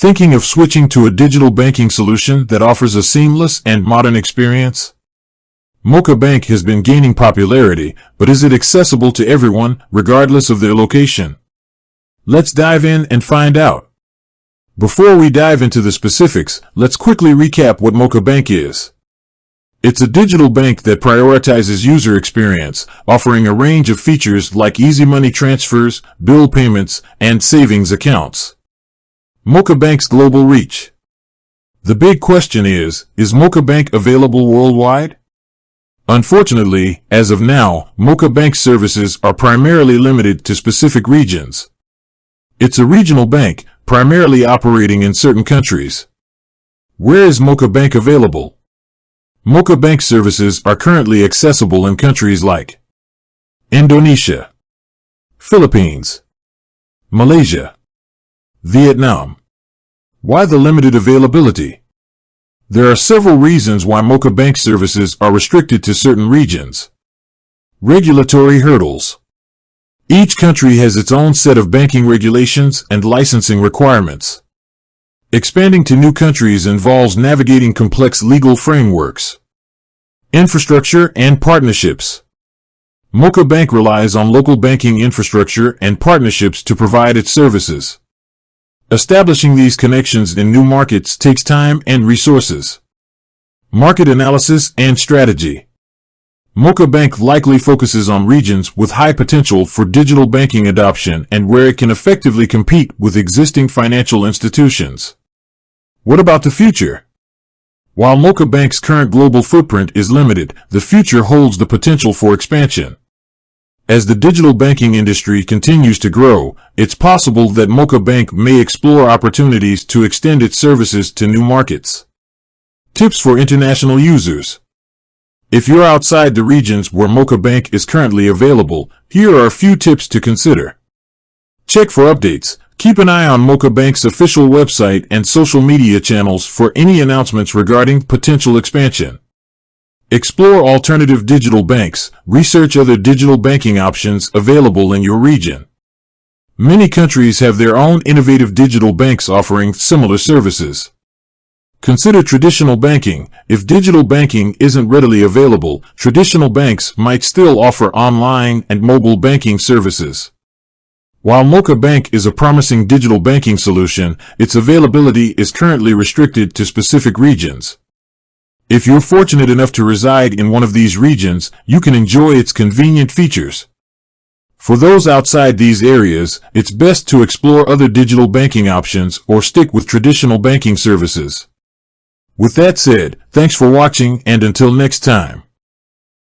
Thinking of switching to a digital banking solution that offers a seamless and modern experience? Moka Bank has been gaining popularity, but is it accessible to everyone, regardless of their location? Let's dive in and find out. Before we dive into the specifics, let's quickly recap what Moka Bank is. It's a digital bank that prioritizes user experience, offering a range of features like easy money transfers, bill payments, and savings accounts. Moka Bank's global reach. The big question is Moka Bank available worldwide? Unfortunately, as of now, Moka Bank services are primarily limited to specific regions. It's a regional bank, primarily operating in certain countries. Where is Moka Bank available? Moka Bank services are currently accessible in countries like Indonesia, Philippines, Malaysia, Vietnam. Why the limited availability? There are several reasons why Moka Bank services are restricted to certain regions. Regulatory hurdles. Each country has its own set of banking regulations and licensing requirements. Expanding to new countries involves navigating complex legal frameworks. Infrastructure and partnerships. Moka Bank relies on local banking infrastructure and partnerships to provide its services. Establishing these connections in new markets takes time and resources. Market analysis and strategy. Moka Bank likely focuses on regions with high potential for digital banking adoption and where it can effectively compete with existing financial institutions. What about the future? While Moka Bank's current global footprint is limited, the future holds the potential for expansion. As the digital banking industry continues to grow, it's possible that Moka Bank may explore opportunities to extend its services to new markets. Tips for international users. If you're outside the regions where Moka Bank is currently available, here are a few tips to consider. Check for updates. Keep an eye on Moka Bank's official website and social media channels for any announcements regarding potential expansion. Explore alternative digital banks. Research other digital banking options available in your region. Many countries have their own innovative digital banks offering similar services. Consider traditional banking. If digital banking isn't readily available, traditional banks might still offer online and mobile banking services. While Moka Bank is a promising digital banking solution, its availability is currently restricted to specific regions. If you're fortunate enough to reside in one of these regions, you can enjoy its convenient features. For those outside these areas, it's best to explore other digital banking options or stick with traditional banking services. With that said, thanks for watching and until next time.